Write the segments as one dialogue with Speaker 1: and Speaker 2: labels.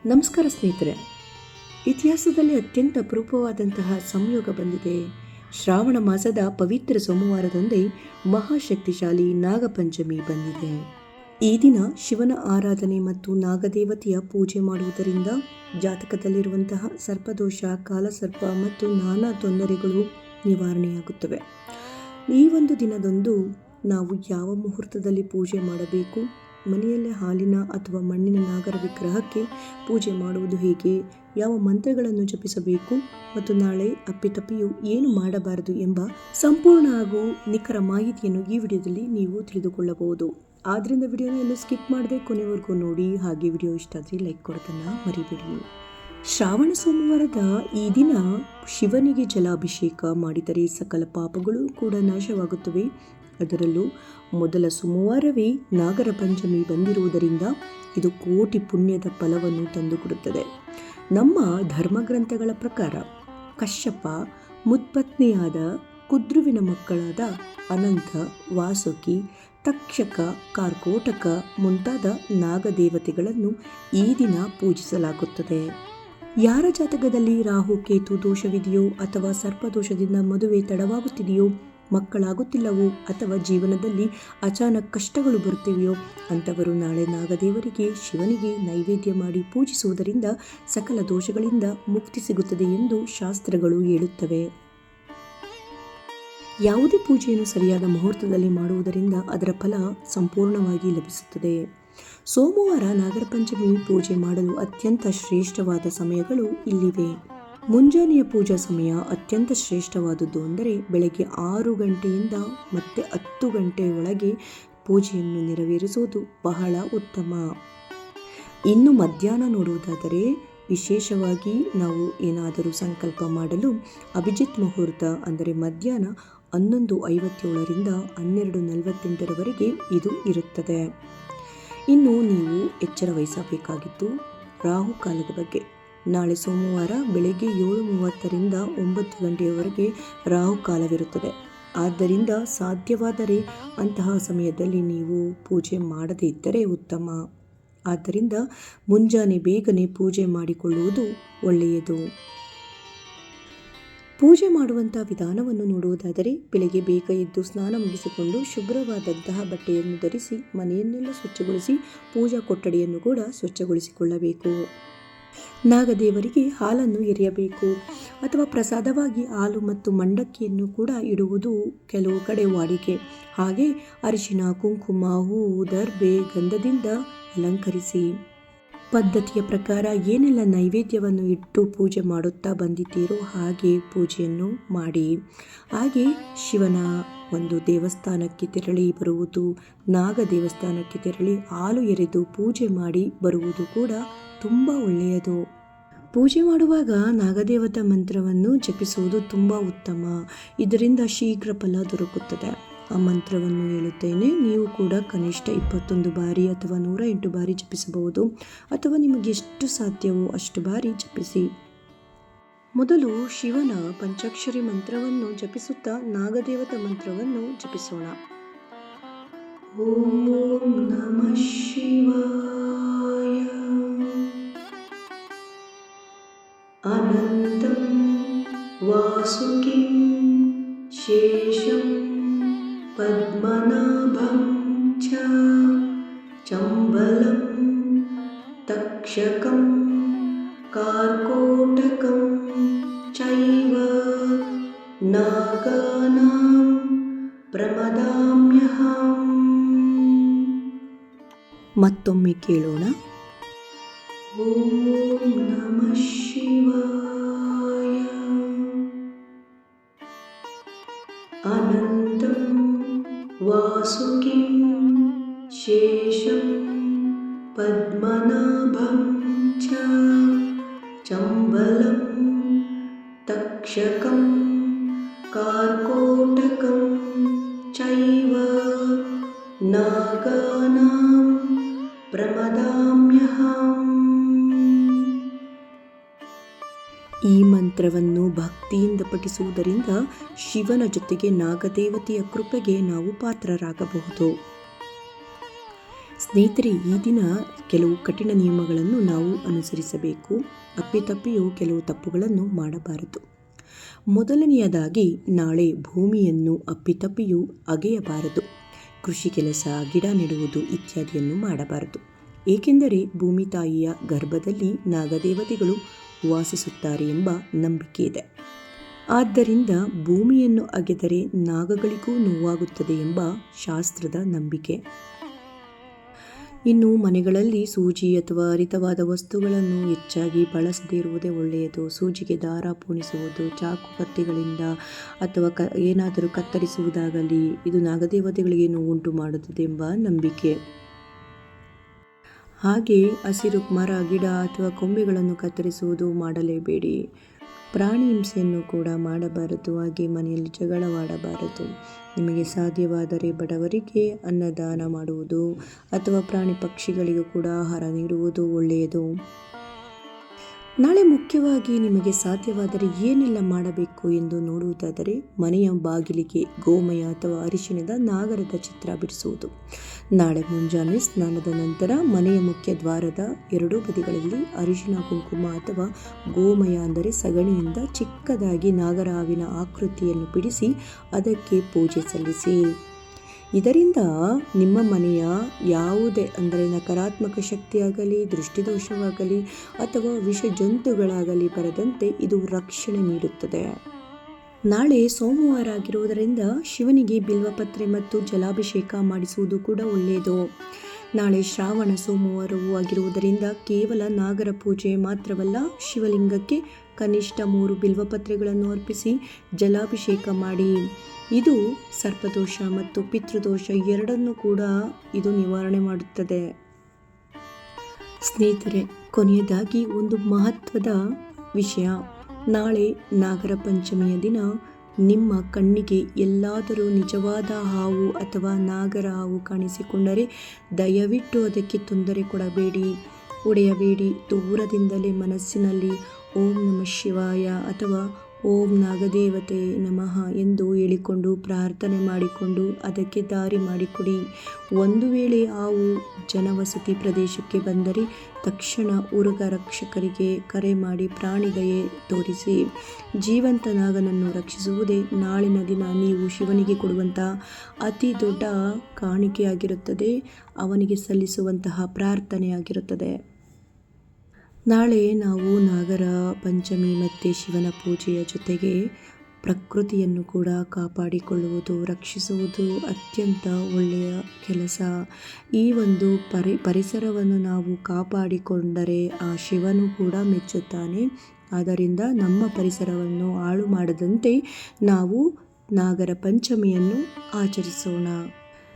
Speaker 1: ನಮಸ್ಕಾರ ಸ್ನೇಹಿತರೆ, ಇತಿಹಾಸದಲ್ಲಿ ಅತ್ಯಂತ ಅಪರೂಪವಾದಂತಹ ಸಂಯೋಗ ಬಂದಿದೆ. ಶ್ರಾವಣ ಮಾಸದ ಪವಿತ್ರ ಸೋಮವಾರದಂದೇ ಮಹಾಶಕ್ತಿಶಾಲಿ ನಾಗಪಂಚಮಿ ಬಂದಿದೆ. ಈ ದಿನ ಶಿವನ ಆರಾಧನೆ ಮತ್ತು ನಾಗದೇವತೆಯ ಪೂಜೆ ಮಾಡುವುದರಿಂದ ಜಾತಕದಲ್ಲಿರುವಂತಹ ಸರ್ಪದೋಷ, ಕಾಲಸರ್ಪ ಮತ್ತು ನಾನಾ ತೊಂದರೆಗಳು ನಿವಾರಣೆಯಾಗುತ್ತವೆ. ಈ ಒಂದು ದಿನದಂದು ನಾವು ಯಾವ ಮುಹೂರ್ತದಲ್ಲಿ ಪೂಜೆ ಮಾಡಬೇಕು, ಮನೆಯಲ್ಲೇ ಹಾಲಿನ ಅಥವಾ ಮಣ್ಣಿನ ನಾಗರ ವಿಗ್ರಹಕ್ಕೆ ಪೂಜೆ ಮಾಡುವುದು ಹೇಗೆ, ಯಾವ ಮಂತ್ರಗಳನ್ನು ಜಪಿಸಬೇಕು ಮತ್ತು ನಾಳೆ ಅಪ್ಪಿತಪ್ಪಿಯು ಏನು ಮಾಡಬಾರದು ಎಂಬ ಸಂಪೂರ್ಣ ಹಾಗೂ ನಿಖರ ಮಾಹಿತಿಯನ್ನು ಈ ವಿಡಿಯೋದಲ್ಲಿ ನೀವು ತಿಳಿದುಕೊಳ್ಳಬಹುದು. ಆದ್ದರಿಂದ ವಿಡಿಯೋನ ಎಲ್ಲೂ ಸ್ಕಿಪ್ ಮಾಡದೆ ಕೊನೆವರೆಗೂ ನೋಡಿ. ಹಾಗೆ ವಿಡಿಯೋ ಇಷ್ಟ ಆದರೆ ಲೈಕ್ ಕೊಡೋದನ್ನು ಮರಿಬೇಡಿ. ಶ್ರಾವಣ ಸೋಮವಾರದ ಈ ದಿನ ಶಿವನಿಗೆ ಜಲಾಭಿಷೇಕ ಮಾಡಿದರೆ ಸಕಲ ಪಾಪಗಳು ಕೂಡ ನಾಶವಾಗುತ್ತವೆ. ಅದರಲ್ಲೂ ಮೊದಲ ಸೋಮವಾರವೇ ನಾಗರ ಪಂಚಮಿ ಬಂದಿರುವುದರಿಂದ ಇದು ಕೋಟಿ ಪುಣ್ಯದ ಫಲವನ್ನು ತಂದುಕೊಡುತ್ತದೆ. ನಮ್ಮ ಧರ್ಮಗ್ರಂಥಗಳ ಪ್ರಕಾರ ಕಶ್ಯಪ ಮುತ್ಪತ್ನಿಯಾದ ಕುದ್ರುವಿನ ಮಕ್ಕಳಾದ ಅನಂತ, ವಾಸುಕಿ, ತಕ್ಷಕ, ಕಾರ್ಕೋಟಕ ಮುಂತಾದ ನಾಗದೇವತೆಗಳನ್ನು ಈ ದಿನ ಪೂಜಿಸಲಾಗುತ್ತದೆ. ಯಾರ ಜಾತಕದಲ್ಲಿ ರಾಹು ಕೇತು ದೋಷವಿದೆಯೋ ಅಥವಾ ಸರ್ಪದೋಷದಿಂದ ಮದುವೆ ತಡವಾಗುತ್ತಿದೆಯೋ, ಮಕ್ಕಳಾಗುತ್ತಿಲ್ಲವೋ ಅಥವಾ ಜೀವನದಲ್ಲಿ ಅಚಾನಕ್ ಕಷ್ಟಗಳು ಬರುತ್ತಿವೆಯೋ ಅಂಥವರು ನಾಳೆ ನಾಗದೇವರಿಗೆ ಶಿವನಿಗೆ ನೈವೇದ್ಯ ಮಾಡಿ ಪೂಜಿಸುವುದರಿಂದ ಸಕಲ ದೋಷಗಳಿಂದ ಮುಕ್ತಿ ಸಿಗುತ್ತದೆ ಎಂದು ಶಾಸ್ತ್ರಗಳು ಹೇಳುತ್ತವೆ. ಯಾವುದೇ ಪೂಜೆಯನ್ನು ಸರಿಯಾದ ಮುಹೂರ್ತದಲ್ಲಿ ಮಾಡುವುದರಿಂದ ಅದರ ಫಲ ಸಂಪೂರ್ಣವಾಗಿ ಲಭಿಸುತ್ತದೆ. ಸೋಮವಾರ ನಾಗರ ಪಂಚಮಿ ಪೂಜೆ ಮಾಡಲು ಅತ್ಯಂತ ಶ್ರೇಷ್ಠವಾದ ಸಮಯಗಳು ಇಲ್ಲಿವೆ. ಮುಂಜಾನೆಯ ಪೂಜಾ ಸಮಯ ಅತ್ಯಂತ ಶ್ರೇಷ್ಠವಾದದ್ದು. ಅಂದರೆ ಬೆಳಗ್ಗೆ 6 ಗಂಟೆಯಿಂದ ಮತ್ತೆ 10 ಗಂಟೆಯ ಒಳಗೆ ಪೂಜೆಯನ್ನು ನೆರವೇರಿಸುವುದು ಬಹಳ ಉತ್ತಮ. ಇನ್ನು ಮಧ್ಯಾಹ್ನ ನೋಡುವುದಾದರೆ ವಿಶೇಷವಾಗಿ ನಾವು ಏನಾದರೂ ಸಂಕಲ್ಪ ಮಾಡಲು ಅಭಿಜಿತ್ ಮುಹೂರ್ತ ಅಂದರೆ ಮಧ್ಯಾಹ್ನ 11:57ರಿಂದ 12:48ರವರೆಗೆ ಇದು ಇರುತ್ತದೆ. ಇನ್ನು ನೀವು ಎಚ್ಚರ ವಹಿಸಬೇಕಾಗಿದ್ದು ರಾಹು ಕಾಲದ ಬಗ್ಗೆ. ನಾಳೆ ಸೋಮವಾರ ಬೆಳಗ್ಗೆ 7:30ರಿಂದ 9 ಗಂಟೆಯವರೆಗೆ ರಾಹು ಕಾಲವಿರುತ್ತದೆ. ಆದ್ದರಿಂದ ಸಾಧ್ಯವಾದರೆ ಅಂತಹ ಸಮಯದಲ್ಲಿ ನೀವು ಪೂಜೆ ಮಾಡದೇ ಇದ್ದರೆ ಉತ್ತಮ. ಆದ್ದರಿಂದ ಮುಂಜಾನೆ ಬೇಗನೆ ಪೂಜೆ ಮಾಡಿಕೊಳ್ಳುವುದು ಒಳ್ಳೆಯದು. ಪೂಜೆ ಮಾಡುವಂಥ ವಿಧಾನವನ್ನು ನೋಡುವುದಾದರೆ ಬೆಳಗ್ಗೆ ಬೇಗ ಎದ್ದು ಸ್ನಾನ ಮುಗಿಸಿಕೊಂಡು ಶುಭ್ರವಾದಂತಹ ಬಟ್ಟೆಯನ್ನು ಧರಿಸಿ ಮನೆಯನ್ನೆಲ್ಲ ಸ್ವಚ್ಛಗೊಳಿಸಿ ಪೂಜಾ ಕೊಠಡಿಯನ್ನು ಕೂಡ ಸ್ವಚ್ಛಗೊಳಿಸಿಕೊಳ್ಳಬೇಕು. ನಾಗದೇವರಿಗೆ ಹಾಲನ್ನು ಎರೆಯಬೇಕು ಅಥವಾ ಪ್ರಸಾದವಾಗಿ ಹಾಲು ಮತ್ತು ಮಂಡಕ್ಕಿಯನ್ನು ಕೂಡ ಇಡುವುದು ಕೆಲವು ಕಡೆ ವಾಡಿಕೆ. ಹಾಗೆ ಅರಿಶಿನ, ಕುಂಕುಮ, ಹೂವು, ದರ್ಬೆ, ಗಂಧದಿಂದ ಅಲಂಕರಿಸಿ. ಪದ್ಧತಿಯ ಪ್ರಕಾರ ಏನೆಲ್ಲ ನೈವೇದ್ಯವನ್ನು ಇಟ್ಟು ಪೂಜೆ ಮಾಡುತ್ತಾ ಬಂದಿದ್ದೀರೋ ಹಾಗೆ ಪೂಜೆಯನ್ನು ಮಾಡಿ. ಹಾಗೆ ಶಿವನ ಒಂದು ದೇವಸ್ಥಾನಕ್ಕೆ ತೆರಳಿ ಬರುವುದು, ನಾಗ ದೇವಸ್ಥಾನಕ್ಕೆ ತೆರಳಿ ಹಾಲು ಎರೆದು ಪೂಜೆ ಮಾಡಿ ಬರುವುದು ಕೂಡ ತುಂಬ ಒಳ್ಳೆಯದು. ಪೂಜೆ ಮಾಡುವಾಗ ನಾಗದೇವತಾ ಮಂತ್ರವನ್ನು ಜಪಿಸುವುದು ತುಂಬ ಉತ್ತಮ. ಇದರಿಂದ ಶೀಘ್ರ ಫಲ ದೊರಕುತ್ತದೆ. ಆ ಮಂತ್ರವನ್ನು ಹೇಳುತ್ತೇನೆ. ನೀವು ಕೂಡ ಕನಿಷ್ಠ 21 ಬಾರಿ ಅಥವಾ 108 ಬಾರಿ ಜಪಿಸಬಹುದು, ಅಥವಾ ನಿಮಗೆ ಎಷ್ಟು ಸಾಧ್ಯವೋ ಅಷ್ಟು ಬಾರಿ ಜಪಿಸಿ. ಮೊದಲು ಶಿವನ ಪಂಚಾಕ್ಷರಿ ಮಂತ್ರವನ್ನು ಜಪಿಸುತ್ತಾ ನಾಗದೇವತಾ ಮಂತ್ರವನ್ನು ಜಪಿಸೋಣ. ಓಂ ನಮಃ ಶಿವಾಯ. ಅನಂತಂ ವಾಸುಕಿಂ ಶೇಷಂ ಪದ್ಮನಾಭಂ ಚ ಚಂಬಲಂ ತಕ್ಷಕಂ ಕಾರ್ಕೋಟಕಂ ಚೈವ ನಾಗಾನಾಂ ಪ್ರಮದಾಮ್ಯಹಂ. ಮತ್ತೊಮ್ಮೆ ಕೇಳೋಣ. ಓಂ ನಮಃ ಶಿವಾಯ. ಅನಂತಂ ವಾಸುಕಿಂ ಶೇಷಂ ಪದ್ಮನಾಭಂ ಚ ಚಂಬಲಂ ತಕ್ಷಕಂ ಕಾರ್ಕೋಟಕಂ ಚೈವ ನಾಗಾನಾಂ ಪ್ರಮದಾಮ್ಯಹಂ. ಈ ಮಂತ್ರವನ್ನು ಭಕ್ತಿಯಿಂದ ಪಠಿಸುವುದರಿಂದ ಶಿವನ ಜೊತೆಗೆ ನಾಗದೇವತೆಯ ಕೃಪೆಗೆ ನಾವು ಪಾತ್ರರಾಗಬಹುದು. ಸ್ನೇಹಿತರೆ, ಈ ದಿನ ಕೆಲವು ಕಠಿಣ ನಿಯಮಗಳನ್ನು ನಾವು ಅನುಸರಿಸಬೇಕು. ಅಪ್ಪಿತಪ್ಪಿಯೂ ಕೆಲವು ತಪ್ಪುಗಳನ್ನು ಮಾಡಬಾರದು. ಮೊದಲನೆಯದಾಗಿ, ನಾಳೆ ಭೂಮಿಯನ್ನು ಅಪ್ಪಿತಪ್ಪಿಯೂ ಅಗೆಯಬಾರದು. ಕೃಷಿ ಕೆಲಸ, ಗಿಡ ನೆಡುವುದು ಇತ್ಯಾದಿಯನ್ನು ಮಾಡಬಾರದು. ಏಕೆಂದರೆ ಭೂಮಿ ತಾಯಿಯ ಗರ್ಭದಲ್ಲಿ ನಾಗದೇವತೆಗಳು ವಾಸಿಸುತ್ತಾರೆ ಎಂಬ ನಂಬಿಕೆ ಇದೆ. ಆದ್ದರಿಂದ ಭೂಮಿಯನ್ನು ಅಗೆದರೆ ನಾಗಗಳಿಗೂ ನೋವಾಗುತ್ತದೆ ಎಂಬ ಶಾಸ್ತ್ರದ ನಂಬಿಕೆ. ಇನ್ನು ಮನೆಗಳಲ್ಲಿ ಸೂಜಿ ಅಥವಾ ಹರಿತವಾದ ವಸ್ತುಗಳನ್ನು ಹೆಚ್ಚಾಗಿ ಬಳಸದೇ ಇರುವುದೇ ಒಳ್ಳೆಯದು. ಸೂಜಿಗೆ ದಾರ ಪೋಣಿಸುವುದು, ಚಾಕು ಕತ್ತಿಗಳಿಂದ ಅಥವಾ ಏನಾದರೂ ಕತ್ತರಿಸುವುದಾಗಲಿ ಇದು ನಾಗದೇವತೆಗಳಿಗೆ ನೋವುಂಟು ಮಾಡುತ್ತದೆ ಎಂಬ ನಂಬಿಕೆ. ಹಾಗೆ ಹಸಿರು ಮರ, ಗಿಡ ಅಥವಾ ಕೊಂಬೆಗಳನ್ನು ಕತ್ತರಿಸುವುದು ಮಾಡಲೇಬೇಡಿ. ಪ್ರಾಣಿ ಹಿಂಸೆಯನ್ನು ಕೂಡ ಮಾಡಬಾರದು. ಹಾಗೆ ಮನೆಯಲ್ಲಿ ಜಗಳವಾಡಬಾರದು. ನಿಮಗೆ ಸಾಧ್ಯವಾದರೆ ಬಡವರಿಗೆ ಅನ್ನದಾನ ಮಾಡುವುದು ಅಥವಾ ಪ್ರಾಣಿ ಪಕ್ಷಿಗಳಿಗೂ ಕೂಡ ಆಹಾರ ನೀಡುವುದು ಒಳ್ಳೆಯದು. ನಾಳೆ ಮುಖ್ಯವಾಗಿ ನಿಮಗೆ ಸಾಧ್ಯವಾದರೆ ಏನೆಲ್ಲ ಮಾಡಬೇಕು ಎಂದು ನೋಡುವುದಾದರೆ, ಮನೆಯ ಬಾಗಿಲಿಗೆ ಗೋಮಯ ಅಥವಾ ಅರಿಶಿಣದ ನಾಗರದ ಚಿತ್ರ ಬಿಡಿಸುವುದು. ನಾಳೆ ಮುಂಜಾನೆ ಸ್ನಾನದ ನಂತರ ಮನೆಯ ಮುಖ್ಯ ದ್ವಾರದ ಎರಡೂ ಬದಿಗಳಲ್ಲಿ ಅರಿಶಿಣ, ಕುಂಕುಮ ಅಥವಾ ಗೋಮಯ ಅಂದರೆ ಸಗಣಿಯಿಂದ ಚಿಕ್ಕದಾಗಿ ನಾಗರ ಹಾವಿನ ಆಕೃತಿಯನ್ನು ಬಿಡಿಸಿ ಅದಕ್ಕೆ ಪೂಜೆ ಸಲ್ಲಿಸಿ. ಇದರಿಂದ ನಿಮ್ಮ ಮನೆಯ ಯಾವುದೇ ಅಂದರೆ ನಕಾರಾತ್ಮಕ ಶಕ್ತಿಯಾಗಲಿ, ದೃಷ್ಟಿದೋಷವಾಗಲಿ ಅಥವಾ ವಿಷ ಜಂತುಗಳಾಗಲಿ ಬರದಂತೆ ಇದು ರಕ್ಷಣೆ ನೀಡುತ್ತದೆ. ನಾಳೆ ಸೋಮವಾರ ಆಗಿರುವುದರಿಂದ ಶಿವನಿಗೆ ಬಿಲ್ವಪತ್ರೆ ಮತ್ತು ಜಲಾಭಿಷೇಕ ಮಾಡಿಸುವುದು ಕೂಡ ಒಳ್ಳೆಯದು. ನಾಳೆ ಶ್ರಾವಣ ಸೋಮವಾರವೂ ಆಗಿರುವುದರಿಂದ ಕೇವಲ ನಾಗರ ಪೂಜೆ ಮಾತ್ರವಲ್ಲ, ಶಿವಲಿಂಗಕ್ಕೆ ಕನಿಷ್ಠ 3 ಬಿಲ್ವಪತ್ರೆಗಳನ್ನು ಅರ್ಪಿಸಿ ಜಲಾಭಿಷೇಕ ಮಾಡಿ. ಇದು ಸರ್ಪದೋಷ ಮತ್ತು ಪಿತೃದೋಷ ಎರಡನ್ನೂ ಕೂಡ ಇದು ನಿವಾರಣೆ ಮಾಡುತ್ತದೆ. ಸ್ನೇಹಿತರೆ, ಕೊನೆಯದಾಗಿ ಒಂದು ಮಹತ್ವದ ವಿಷಯ. ನಾಳೆ ನಾಗರ ಪಂಚಮಿಯ ದಿನ ನಿಮ್ಮ ಕಣ್ಣಿಗೆ ಎಲ್ಲಾದರೂ ನಿಜವಾದ ಹಾವು ಅಥವಾ ನಾಗರ ಹಾವು ಕಾಣಿಸಿಕೊಂಡರೆ ದಯವಿಟ್ಟು ಅದಕ್ಕೆ ತೊಂದರೆ ಕೊಡಬೇಡಿ, ಹೊಡೆಯಬೇಡಿ. ದೂರದಿಂದಲೇ ಮನಸ್ಸಿನಲ್ಲಿ ಓಂ ನಮಃ ಶಿವಾಯ ಅಥವಾ ಓಂ ನಾಗದೇವತೆ ನಮಃ ಎಂದು ಹೇಳಿಕೊಂಡು ಪ್ರಾರ್ಥನೆ ಮಾಡಿಕೊಂಡು ಅದಕ್ಕೆ ದಾರಿ ಮಾಡಿಕೊಡಿ. ಒಂದು ವೇಳೆ ಹಾವು ಜನವಸತಿ ಪ್ರದೇಶಕ್ಕೆ ಬಂದರೆ ತಕ್ಷಣ ಉರುಗ ರಕ್ಷಕರಿಗೆ ಕರೆ ಮಾಡಿ ಪ್ರಾಣಿ ದಯೆ ತೋರಿಸಿ. ಜೀವಂತ ನಾಗನನ್ನು ರಕ್ಷಿಸುವುದೇ ನಾಳಿನ ದಿನ ನೀವು ಶಿವನಿಗೆ ಕೊಡುವಂತಹ ಅತಿ ದೊಡ್ಡ ಕಾಣಿಕೆಯಾಗಿರುತ್ತದೆ, ಅವನಿಗೆ ಸಲ್ಲಿಸುವಂತಹ ಪ್ರಾರ್ಥನೆಯಾಗಿರುತ್ತದೆ. ನಾಳೆ ನಾವು ನಾಗರ ಪಂಚಮಿ ಮತ್ತು ಶಿವನ ಪೂಜೆಯ ಜೊತೆಗೆ ಪ್ರಕೃತಿಯನ್ನು ಕೂಡ ಕಾಪಾಡಿಕೊಳ್ಳುವುದು, ರಕ್ಷಿಸುವುದು ಅತ್ಯಂತ ಒಳ್ಳೆಯ ಕೆಲಸ. ಈ ಒಂದು ಪರಿಸರವನ್ನು ನಾವು ಕಾಪಾಡಿಕೊಂಡರೆ ಆ ಶಿವನು ಕೂಡ ಮೆಚ್ಚುತ್ತಾನೆ. ಆದ್ದರಿಂದ ನಮ್ಮ ಪರಿಸರವನ್ನು ಹಾಳು ಮಾಡದಂತೆ ನಾವು ನಾಗರ ಪಂಚಮಿಯನ್ನು ಆಚರಿಸೋಣ.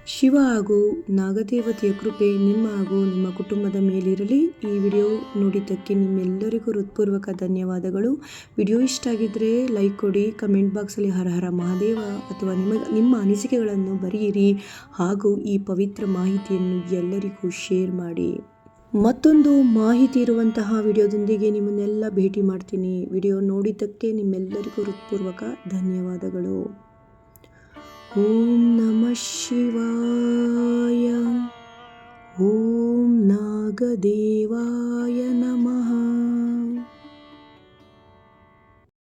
Speaker 1: ಶಿವ ಹಾಗೂ ನಾಗದೇವತೆಯ ಕೃಪೆ ನಿಮ್ಮ ಹಾಗೂ ನಿಮ್ಮ ಕುಟುಂಬದ ಮೇಲಿರಲಿ. ಈ ವಿಡಿಯೋ ನೋಡಿದ್ದಕ್ಕೆ ನಿಮ್ಮೆಲ್ಲರಿಗೂ ಹೃತ್ಪೂರ್ವಕ ಧನ್ಯವಾದಗಳು. ವಿಡಿಯೋ ಇಷ್ಟ ಆಗಿದ್ದರೆ ಲೈಕ್ ಕೊಡಿ, ಕಮೆಂಟ್ ಬಾಕ್ಸಲ್ಲಿ ಹರ ಹರ ಮಹಾದೇವ ಅಥವಾ ನಿಮ್ಮ ಅನಿಸಿಕೆಗಳನ್ನು ಬರೆಯಿರಿ ಹಾಗೂ ಈ ಪವಿತ್ರ ಮಾಹಿತಿಯನ್ನು ಎಲ್ಲರಿಗೂ ಶೇರ್ ಮಾಡಿ. ಮತ್ತೊಂದು ಮಾಹಿತಿ ಇರುವಂತಹ ವಿಡಿಯೋದೊಂದಿಗೆ ನಿಮ್ಮನ್ನೆಲ್ಲ ಭೇಟಿ ಮಾಡ್ತೀನಿ. ವಿಡಿಯೋ ನೋಡಿದ್ದಕ್ಕೆ ನಿಮ್ಮೆಲ್ಲರಿಗೂ ಹೃತ್ಪೂರ್ವಕ ಧನ್ಯವಾದಗಳು. ಓಂ ನಮಃ ಶಿವಾಯ. ಓಂ ನಾಗದೇವಾಯ